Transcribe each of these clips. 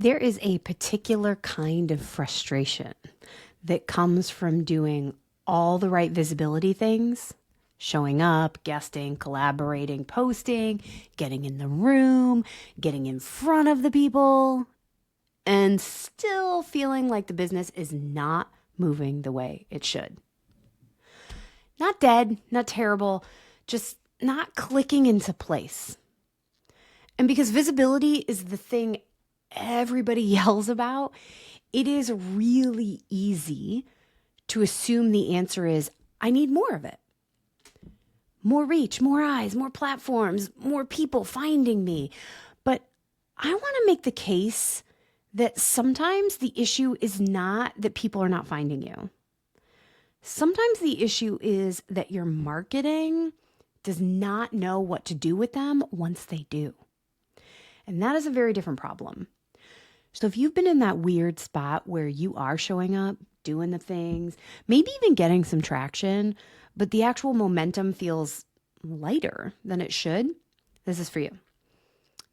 There is a particular kind of frustration that comes from doing all the right visibility things, showing up, guesting, collaborating, posting, getting in the room, getting in front of the people, and still feeling like the business is not moving the way it should. Not dead, not terrible, just not clicking into place. And because visibility is the thing everybody yells about, it is really easy to assume the answer is, I need more of it. More reach, more eyes, more platforms, more people finding me. But I want to make the case that sometimes the issue is not that people are not finding you. Sometimes the issue is that your marketing does not know what to do with them once they do. And that is a very different problem. So if you've been in that weird spot where you are showing up, doing the things, maybe even getting some traction, but the actual momentum feels lighter than it should, this is for you.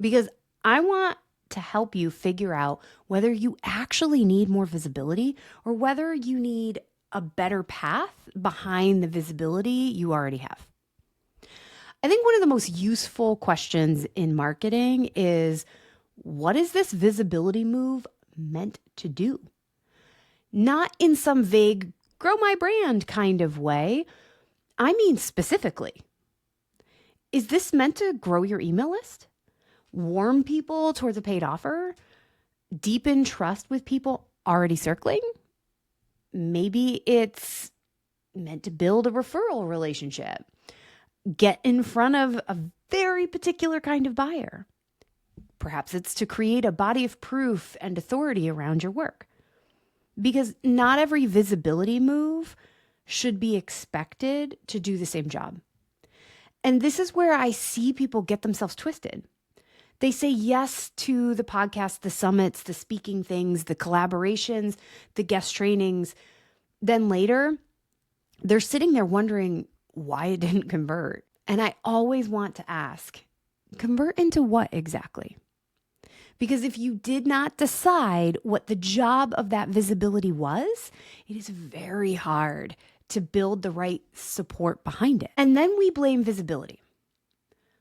Because I want to help you figure out whether you actually need more visibility or whether you need a better path behind the visibility you already have. I think one of the most useful questions in marketing is, what is this visibility move meant to do? Not in some vague, grow my brand kind of way. I mean specifically. Is this meant to grow your email list? Warm people towards a paid offer? Deepen trust with people already circling? Maybe it's meant to build a referral relationship. Get in front of a very particular kind of buyer. Perhaps it's to create a body of proof and authority around your work. Because not every visibility move should be expected to do the same job. And this is where I see people get themselves twisted. They say yes to the podcast, the summits, the speaking things, the collaborations, the guest trainings. Then later, they're sitting there wondering why it didn't convert. And I always want to ask, convert into what exactly? Because if you did not decide what the job of that visibility was, it is very hard to build the right support behind it. And then we blame visibility,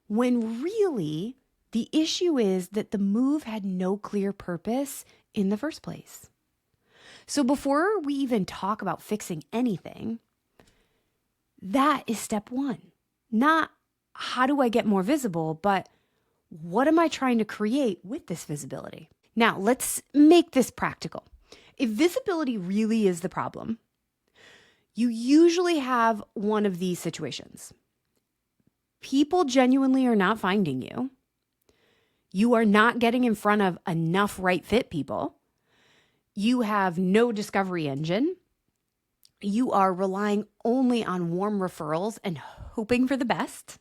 when really the issue is that the move had no clear purpose in the first place. So before we even talk about fixing anything, that is step one. Not how do I get more visible, but what am I trying to create with this visibility? Now, let's make this practical. If visibility really is the problem, you usually have one of these situations. People genuinely are not finding you. You are not getting in front of enough right fit people. You have no discovery engine. You are relying only on warm referrals and hoping for the best.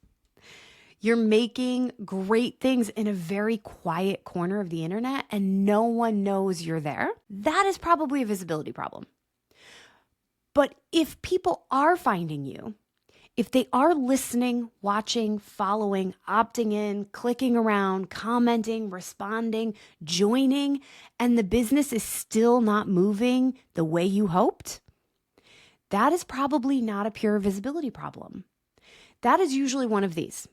You're making great things in a very quiet corner of the internet and no one knows you're there. That is probably a visibility problem. But if people are finding you, if they are listening, watching, following, opting in, clicking around, commenting, responding, joining, and the business is still not moving the way you hoped, that is probably not a pure visibility problem. That is usually one of these.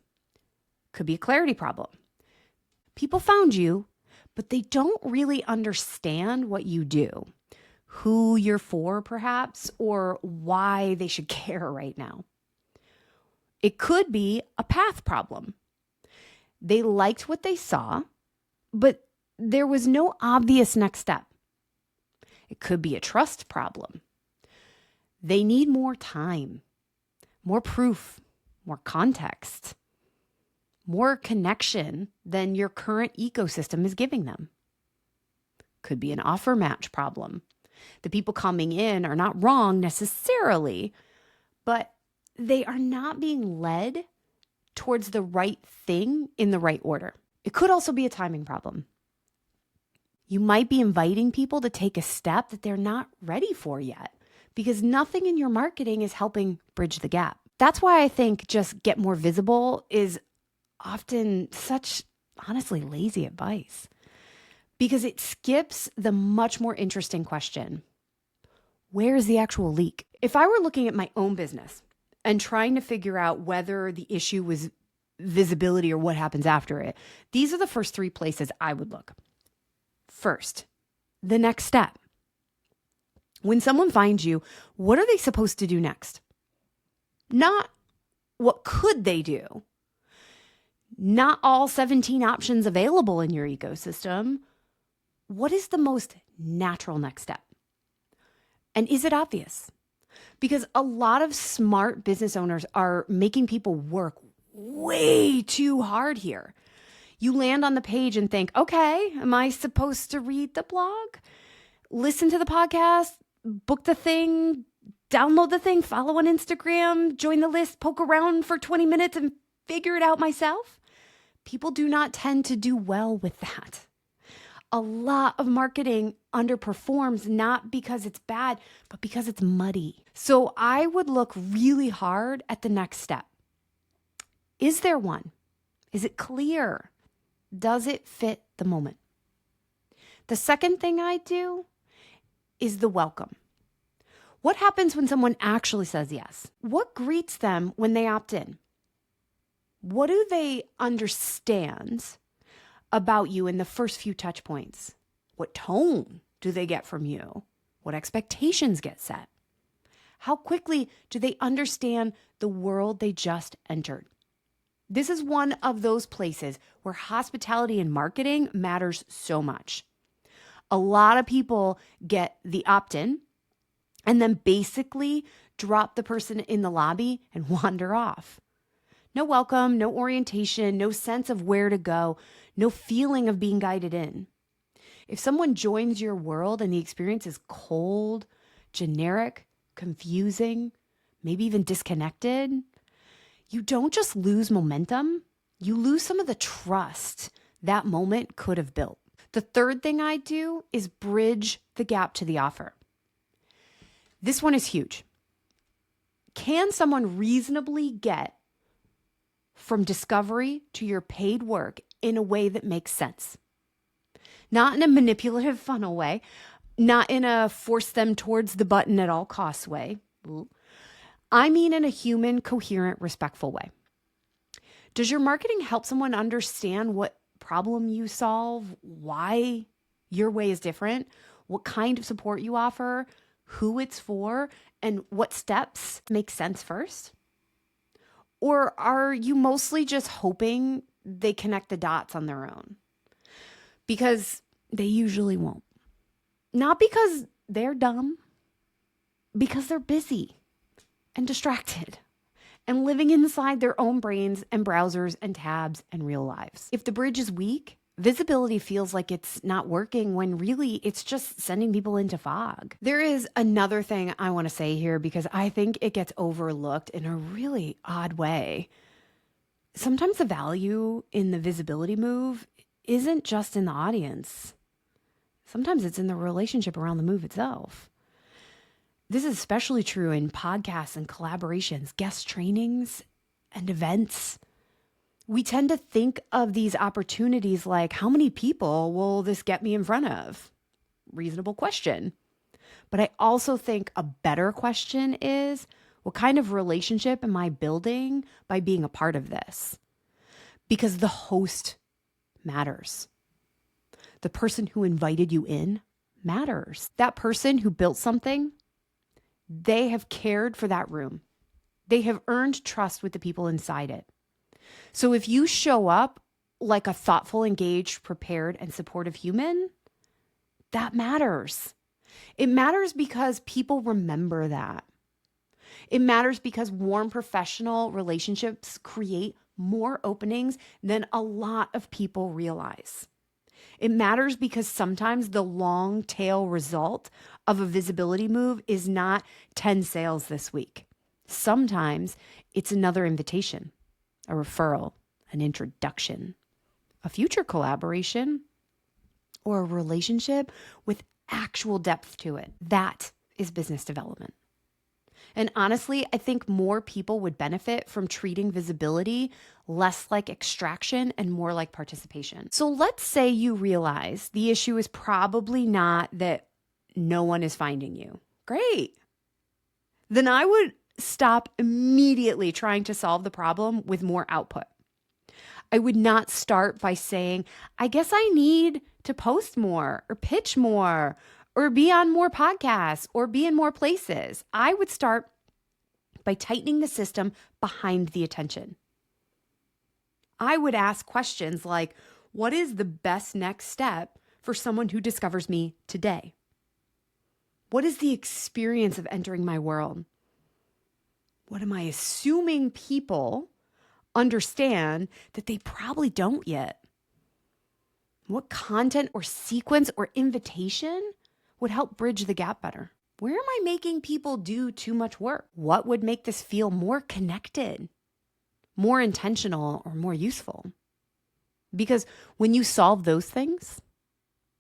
Could be a clarity problem. People found you, but they don't really understand what you do, who you're for perhaps, or why they should care right now. It could be a path problem. They liked what they saw, but there was no obvious next step. It could be a trust problem. They need more time, more proof, more context, more connection than your current ecosystem is giving them. Could be an offer match problem. The people coming in are not wrong necessarily, but they are not being led towards the right thing in the right order. It could also be a timing problem. You might be inviting people to take a step that they're not ready for yet because nothing in your marketing is helping bridge the gap. That's why I think just get more visible is often such, honestly, lazy advice. because it skips the much more interesting question. Where is the actual leak? If I were looking at my own business and trying to figure out whether the issue was visibility or what happens after it, these are the first three places I would look. First, the next step. When someone finds you, what are they supposed to do next? Not what could they do? Not all 17 options available in your ecosystem. What is the most natural next step? And is it obvious? Because a lot of smart business owners are making people work way too hard here. You land on the page and think, okay, am I supposed to read the blog, listen to the podcast, book the thing, download the thing, follow on Instagram, join the list, poke around for 20 minutes and figure it out myself? People do not tend to do well with that. A lot of marketing underperforms not because it's bad, but because it's muddy. So I would look really hard at the next step. Is there one? Is it clear? Does it fit the moment? The second thing I do is the welcome. What happens when someone actually says yes? What greets them when they opt in? What do they understand about you in the first few touch points? What tone do they get from you? What expectations get set? How quickly do they understand the world they just entered? This is one of those places where hospitality and marketing matters so much. A lot of people get the opt-in and then basically drop the person in the lobby and wander off. No welcome, no orientation, no sense of where to go, no feeling of being guided in. If someone joins your world and the experience is cold, generic, confusing, maybe even disconnected, you don't just lose momentum, you lose some of the trust that moment could have built. The third thing I do is bridge the gap to the offer. This one is huge. Can someone reasonably get from discovery to your paid work in a way that makes sense? Not in a manipulative funnel way, not in a force them towards the button at all costs way. I mean in a human, coherent, respectful way. Does your marketing help someone understand what problem you solve, why your way is different, what kind of support you offer, who it's for, and what steps make sense first? Or are you mostly just hoping they connect the dots on their own? Because they usually won't. Not because they're dumb, because they're busy and distracted and living inside their own brains and browsers and tabs and real lives. If the bridge is weak, visibility feels like it's not working when really it's just sending people into fog. There is another thing I want to say here because I think it gets overlooked in a really odd way. Sometimes the value in the visibility move isn't just in the audience. Sometimes it's in the relationship around the move itself. This is especially true in podcasts and collaborations, guest trainings, and events. We tend to think of these opportunities like, how many people will this get me in front of? Reasonable question. But I also think a better question is, what kind of relationship am I building by being a part of this? Because the host matters. The person who invited you in matters. That person who built something, they have cared for that room. They have earned trust with the people inside it. So if you show up like a thoughtful, engaged, prepared, and supportive human, that matters. It matters because people remember that. It matters because warm professional relationships create more openings than a lot of people realize. It matters because sometimes the long tail result of a visibility move is not 10 sales this week. Sometimes it's another invitation, a referral, an introduction, a future collaboration, or a relationship with actual depth to it. That is business development. And honestly, I think more people would benefit from treating visibility less like extraction and more like participation. So let's say you realize the issue is probably not that no one is finding you. Great. Then I would stop immediately trying to solve the problem with more output. I would not start by saying, I guess I need to post more or pitch more or be on more podcasts or be in more places. I would start by tightening the system behind the attention. I would ask questions like, what is the best next step for someone who discovers me today? What is the experience of entering my world? What am I assuming people understand that they probably don't yet? What content or sequence or invitation would help bridge the gap better? Where am I making people do too much work? What would make this feel more connected, more intentional, or more useful? Because when you solve those things,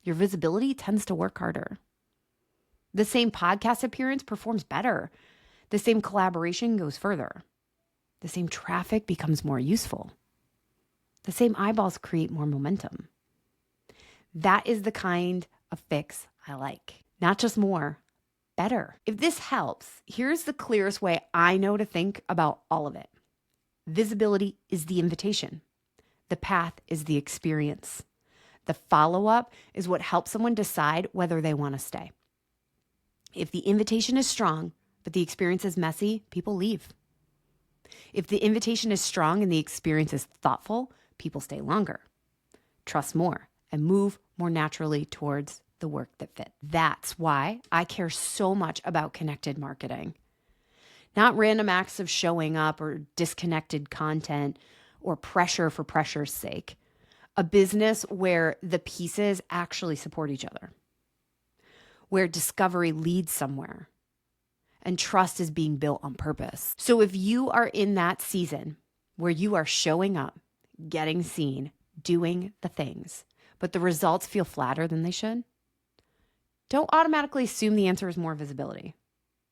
your visibility tends to work harder. The same podcast appearance performs better. The same collaboration goes further. The same traffic becomes more useful. The same eyeballs create more momentum. That is the kind of fix I like. Not just more, better. If this helps, here's the clearest way I know to think about all of it. Visibility is the invitation. The path is the experience. The follow-up is what helps someone decide whether they want to stay. If the invitation is strong, but the experience is messy, people leave. If the invitation is strong and the experience is thoughtful, people stay longer, trust more, and move more naturally towards the work that fits. That's why I care so much about connected marketing. Not random acts of showing up or disconnected content or pressure for pressure's sake. A business where the pieces actually support each other, where discovery leads somewhere and trust is being built on purpose. So if you are in that season where you are showing up, getting seen, doing the things, but the results feel flatter than they should, don't automatically assume the answer is more visibility.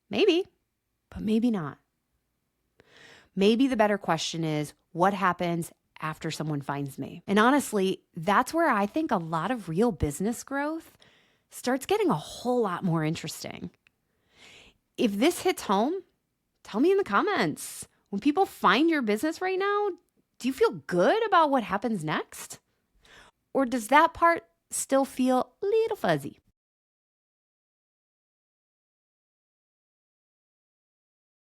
Maybe, but maybe not. Maybe the better question is, what happens after someone finds me? And honestly, that's where I think a lot of real business growth starts getting a whole lot more interesting. If this hits home, tell me in the comments. When people find your business right now, do you feel good about what happens next? Or does that part still feel a little fuzzy?